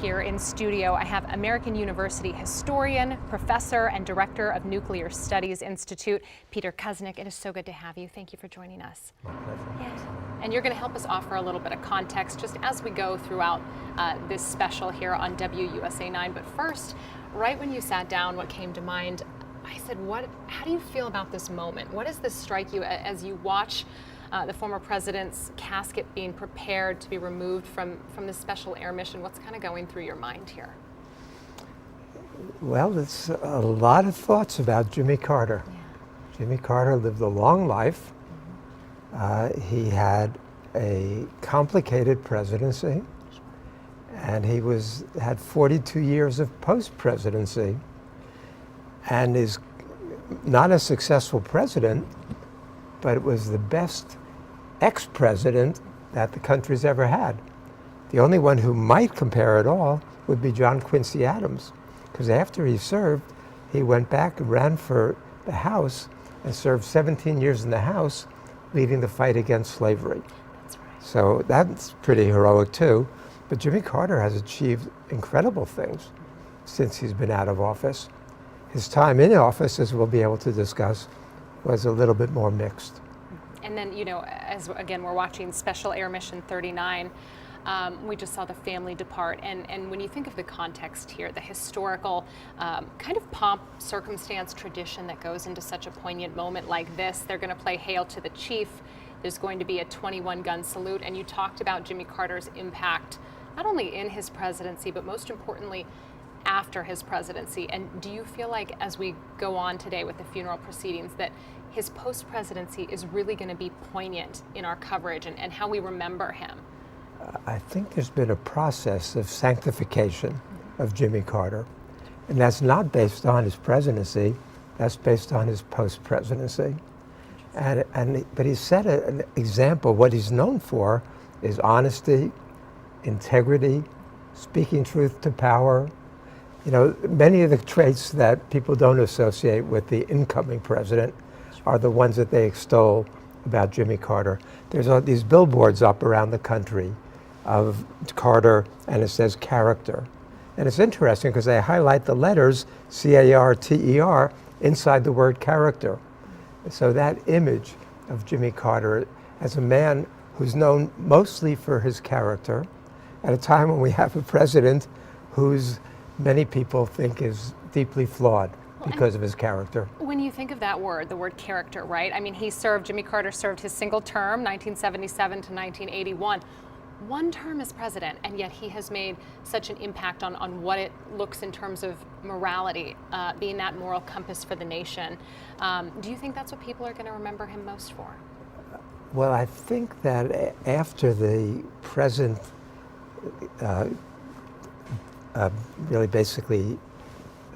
here in studio, I have American University historian, professor, and director of Nuclear Studies Institute, Peter Kuznick. It is so good to have you. Thank you for joining us. My pleasure. Yes. And you're going to help us offer a little bit of context just as we go throughout this special here on WUSA9. But first, right when you sat down, what came to mind, I said, how do you feel about this moment? What does this strike you as you watch the former president's casket being prepared to be removed from this special air mission? What's kind of going through your mind here? Well, it's a lot of thoughts about Jimmy Carter. Yeah. Jimmy Carter lived a long life. He had a complicated presidency, and he had 42 years of post-presidency, and is not a successful president, but it was the best ex-president that the country's ever had. The only one who might compare at all would be John Quincy Adams, because after he served, he went back and ran for the House and served 17 years in the House, leading the fight against slavery. That's right. So that's pretty heroic too. But Jimmy Carter has achieved incredible things since he's been out of office. His time in office, as we'll be able to discuss, was a little bit more mixed. And then, you know, as again, we're watching Special Air Mission 39, we just saw the family depart. And when you think of the context here, the historical kind of pomp, circumstance, tradition that goes into such a poignant moment like this, they're going to play Hail to the Chief. There's going to be a 21-gun salute. And you talked about Jimmy Carter's impact, not only in his presidency, but most importantly, after his presidency. And do you feel like as we go on today with the funeral proceedings that his post-presidency is really going to be poignant in our coverage and how we remember him? I think there's been a process of sanctification of Jimmy Carter, and that's not based on his presidency, that's based on his post-presidency. But he set an example. What he's known for is honesty, integrity, speaking truth to power. You know, many of the traits that people don't associate with the incoming president are the ones that they extol about Jimmy Carter. There's all these billboards up around the country of Carter, and it says character. And it's interesting because they highlight the letters C-A-R-T-E-R inside the word character. So that image of Jimmy Carter as a man who's known mostly for his character at a time when we have a president who's many people think is deeply flawed because of his character. When you think of that word, the word character, right? I mean, Jimmy Carter served his single term, 1977 to 1981. One term as president, and yet he has made such an impact on what it looks in terms of morality, being that moral compass for the nation. Do you think that's what people are going to remember him most for? Well, I think that after the present really basically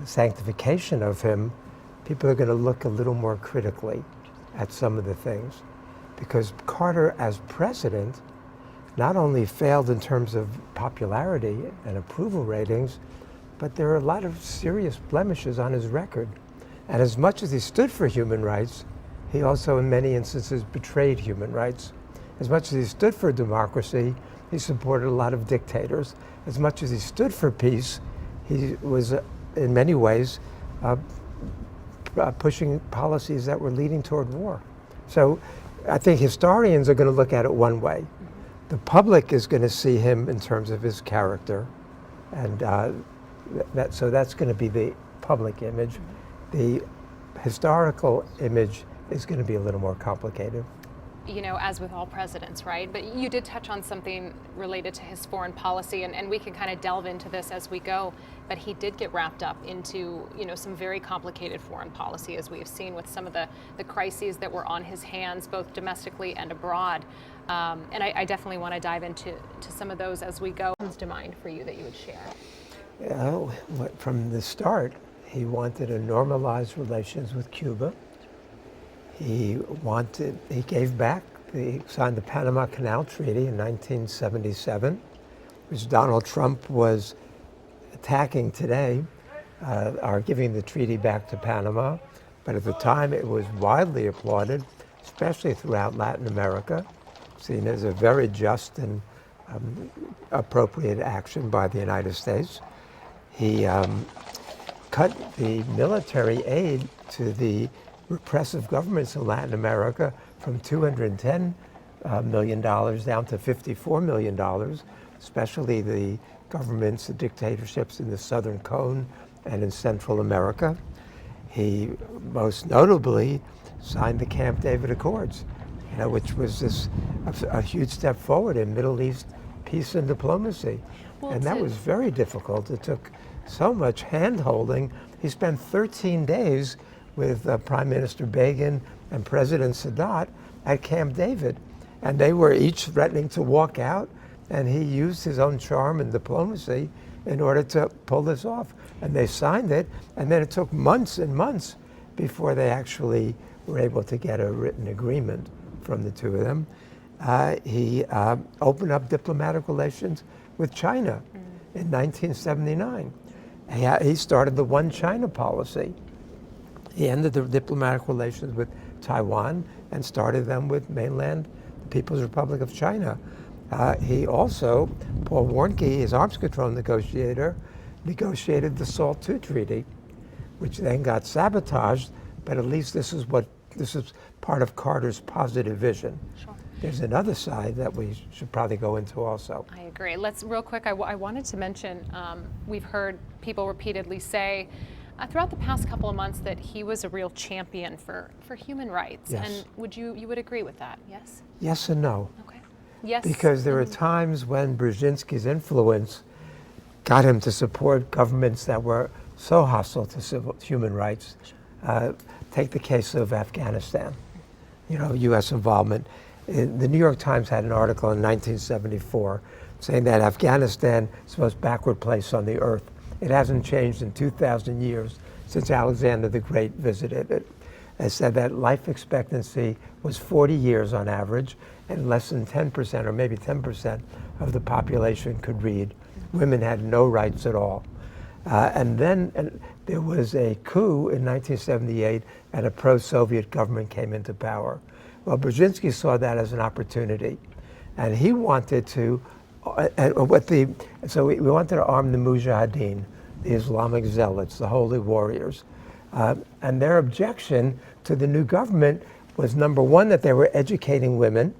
sanctification of him, people are going to look a little more critically at some of the things. Because Carter as president not only failed in terms of popularity and approval ratings, but there are a lot of serious blemishes on his record. And as much as he stood for human rights, he also in many instances betrayed human rights. As much as he stood for democracy, he supported a lot of dictators. As much as he stood for peace, he was in many ways pushing policies that were leading toward war. So I think historians are going to look at it one way. The public is going to see him in terms of his character, and so that's going to be the public image. The historical image is going to be a little more complicated. You know, as with all presidents, right? But you did touch on something related to his foreign policy, and we can kind of delve into this as we go. But he did get wrapped up into, you know, some very complicated foreign policy, as we have seen with some of the crises that were on his hands, both domestically and abroad. And I definitely want to dive into some of those as we go. What comes to mind for you that you would share? From the start, he wanted to normalize relations with Cuba. He gave back, he signed the Panama Canal Treaty in 1977, which Donald Trump was attacking today, are giving the treaty back to Panama. But at the time, it was widely applauded, especially throughout Latin America, seen as a very just and appropriate action by the United States. He cut the military aid to the repressive governments in Latin America from $210 million down to $54 million, especially the governments, the dictatorships in the Southern Cone and in Central America. He most notably signed the Camp David Accords, which was a huge step forward in Middle East peace and diplomacy. Well, and that was very difficult. It took so much hand-holding. He spent 13 days with Prime Minister Begin and President Sadat at Camp David. And they were each threatening to walk out, and he used his own charm and diplomacy in order to pull this off. And they signed it, and then it took months and months before they actually were able to get a written agreement from the two of them. He opened up diplomatic relations with China in 1979. He started the One China policy. He ended the diplomatic relations with Taiwan and started them with mainland People's Republic of China. He also, Paul Warnke, his arms control negotiator, negotiated the SALT II treaty, which then got sabotaged, but at least this is part of Carter's positive vision. Sure. There's another side that we should probably go into also. I agree. Let's real quick, I wanted to mention, we've heard people repeatedly say throughout the past couple of months that he was a real champion for human rights. Yes. And you would agree with that, yes? Yes and no. Okay. Yes. Because there are times when Brzezinski's influence got him to support governments that were so hostile to human rights. Take the case of Afghanistan, U.S. involvement. The New York Times had an article in 1974 saying that Afghanistan is the most backward place on the earth. It hasn't changed in 2,000 years since Alexander the Great visited it. It said that life expectancy was 40 years on average, and less than 10% or maybe 10% of the population could read. Women had no rights at all. And then there was a coup in 1978, and a pro-Soviet government came into power. Well, Brzezinski saw that as an opportunity, and he wanted to, so we wanted to arm the Mujahideen, the Islamic zealots, the holy warriors. And their objection to the new government was, number one, that they were educating women,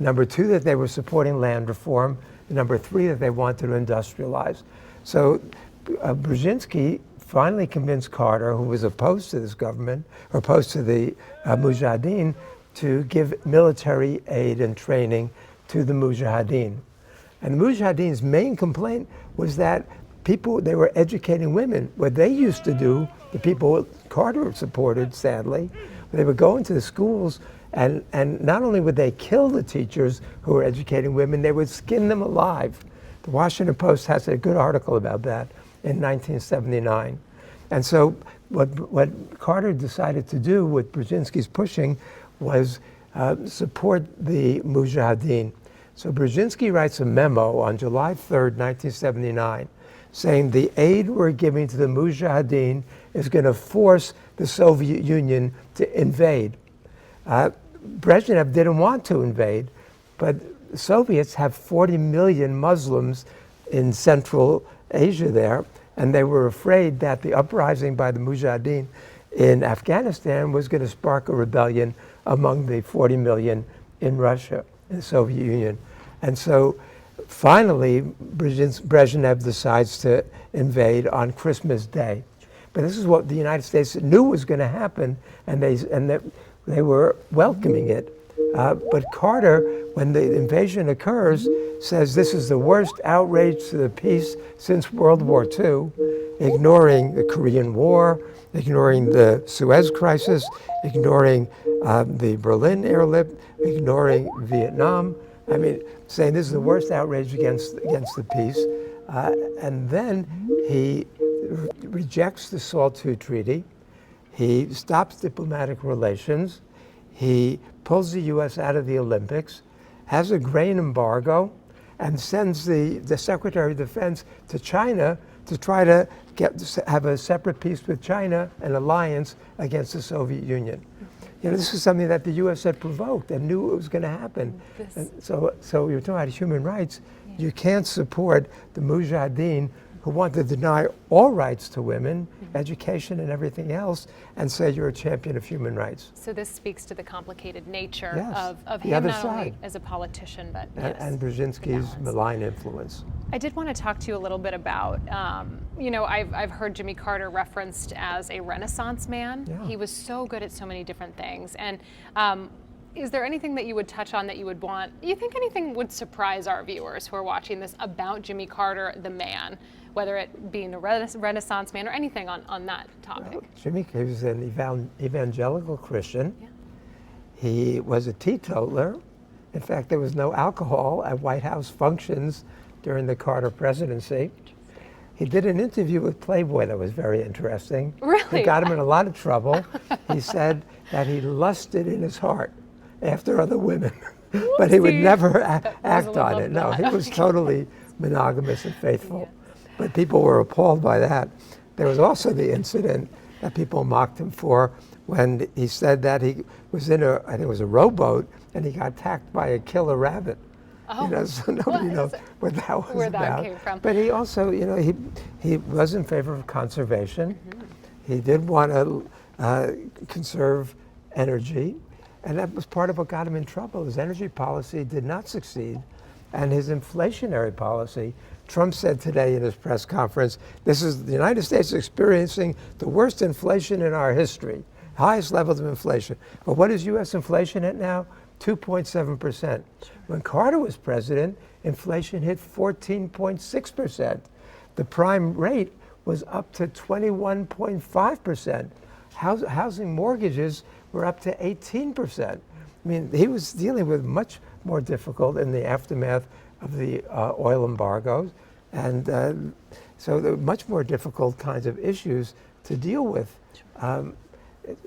number two, that they were supporting land reform, and number three, that they wanted to industrialize. So Brzezinski finally convinced Carter, who was opposed to this government, or opposed to the Mujahideen, to give military aid and training to the Mujahideen. And the Mujahideen's main complaint was that they were educating women. What they used to do, the people Carter supported, sadly, they would go into the schools and not only would they kill the teachers who were educating women, they would skin them alive. The Washington Post has a good article about that in 1979. And so what Carter decided to do with Brzezinski's pushing was support the Mujahideen. So Brzezinski writes a memo on July 3rd, 1979, saying the aid we're giving to the Mujahideen is going to force the Soviet Union to invade. Brezhnev didn't want to invade, but the Soviets have 40 million Muslims in Central Asia there, and they were afraid that the uprising by the Mujahideen in Afghanistan was going to spark a rebellion among the 40 million in Russia, in the Soviet Union. And so finally, Brezhnev decides to invade on Christmas Day. But this is what the United States knew was going to happen, and they were welcoming it. But Carter, when the invasion occurs, says this is the worst outrage to the peace since World War II, ignoring the Korean War, ignoring the Suez Crisis, ignoring the Berlin airlift, ignoring Vietnam. I mean, saying this is the worst outrage against the peace. And then he rejects the SALT II treaty. He stops diplomatic relations. He pulls the U.S. out of the Olympics, has a grain embargo, and sends the Secretary of Defense to China to try to have a separate peace with China, an alliance against the Soviet Union. This is something that the U.S. had provoked and knew it was going to happen. And so we were talking about human rights. You can't support the Mujahideen who want to deny all rights to women, education and everything else, and say you're a champion of human rights. So this speaks to the complicated nature Yes, of the him other not only side. as a politician, but And the Brzezinski's balance. malign influence. I did want to talk to you a little bit about, I've heard Jimmy Carter referenced as a Renaissance man. Yeah. He was so good at so many different things. And is there anything that you would touch on that you would want, you think anything would surprise our viewers who are watching this about Jimmy Carter, the man, whether it being a Renaissance man or anything on that topic? Well, Jimmy was an evangelical Christian. Yeah. He was a teetotaler. In fact, there was no alcohol at White House functions during the Carter presidency. He did an interview with Playboy that was very interesting. Really? It got him in a lot of trouble. He said that he lusted in his heart after other women, but he would Whoopsie. never That act Rosalind on it. loved No, that. he was totally monogamous and faithful. But people were appalled by that. There was also the incident that people mocked him for when he said that he was in I think it was a rowboat, and he got attacked by a killer rabbit. Oh, So nobody knows what that was where about. that came from. But he also, he was in favor of conservation. Mm-hmm. He did want to conserve energy, and that was part of what got him in trouble. His energy policy did not succeed, and his inflationary policy. Trump said today in his press conference, the United States is experiencing the worst inflation in our history, highest levels of inflation. But what is U.S. inflation at now? 2.7%. When Carter was president, inflation hit 14.6%. The prime rate was up to 21.5%. Housing mortgages were up to 18%. I mean, he was dealing with much more difficult in the aftermath of the oil embargoes, and so there were much more difficult kinds of issues to deal with.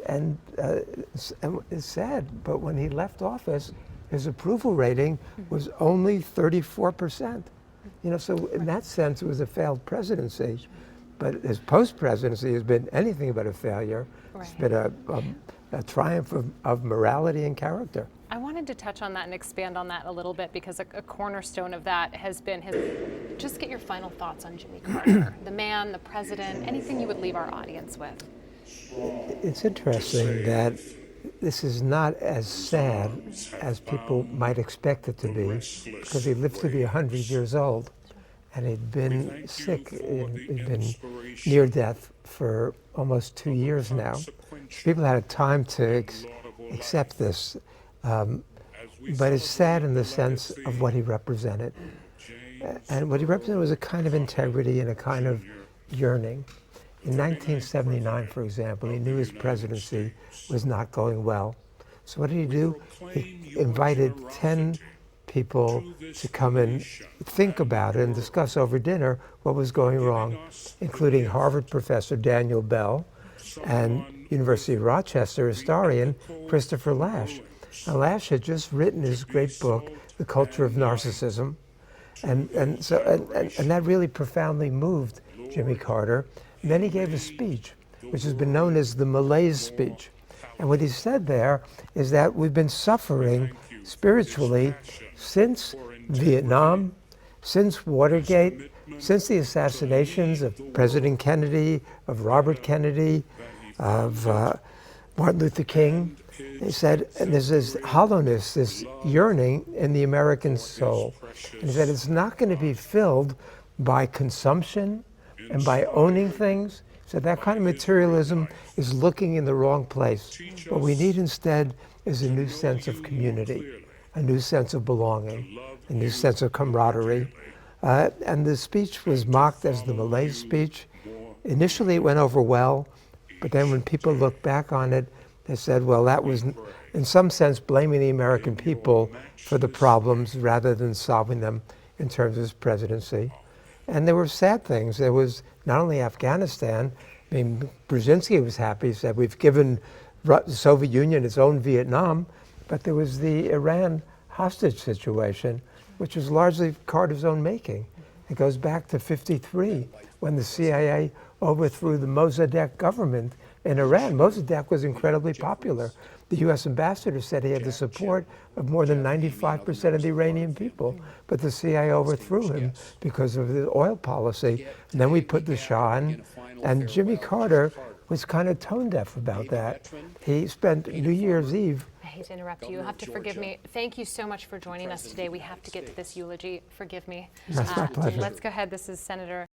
And it's sad, but when he left office, his approval rating was only 34%. So in that sense, it was a failed presidency. But his post-presidency has been anything but a failure. Right. It's been a triumph of morality and character. I wanted to touch on that and expand on that a little bit because a cornerstone of that has been just get your final thoughts on Jimmy Carter, the man, the president, anything you would leave our audience with. It's interesting that this is not as sad as people might expect it to be, because he lived to be 100 years old, and he'd been sick, he'd been near death for almost 2 years now. So people had time to accept this, but it's sad in the sense of what he represented. And what he represented was a kind of integrity and a kind of yearning. In 1979, for example, he knew his presidency was not going well. So what did he do? He invited 10 people to come and think about it and discuss over dinner what was going wrong, including Harvard professor Daniel Bell and University of Rochester historian Christopher Lasch. Now, Lasch had just written his great book, The Culture of Narcissism, and that really profoundly moved Jimmy Carter. And then he gave a speech, which has been known as the Malaise speech. And what he said there is that we've been suffering spiritually since Vietnam, since Watergate, since the assassinations of President Kennedy, of Robert Kennedy, of Martin Luther King. He said, and there's this hollowness, this yearning in the American soul. And he said it's not going to be filled by consumption and by owning things. So that kind of materialism is looking in the wrong place. What we need instead is a new sense of community, a new sense of belonging, a new sense of camaraderie. And the speech was mocked as the Malaise speech. Initially it went over well, but then when people look back on it, they said, well, that was in some sense blaming the American people for the problems rather than solving them in terms of his presidency. And there were sad things. There was not only Afghanistan. I mean, Brzezinski was happy. He said, we've given the Soviet Union its own Vietnam, but there was the Iran hostage situation, which was largely Carter's own making. It goes back to '53, when the CIA overthrew the Mossadegh government In Iran, Mossadegh was incredibly popular. The U.S. ambassador said he had the support of more than 95% of the Iranian people, but the CIA overthrew him because of the oil policy. And then we put the Shah in, and Jimmy Carter was kind of tone deaf about that. He spent New Year's Eve. I hate to interrupt you. You'll have to forgive me. Thank you so much for joining us today. We have to get to this eulogy. Forgive me. That's my pleasure. Let's go ahead. This is Senator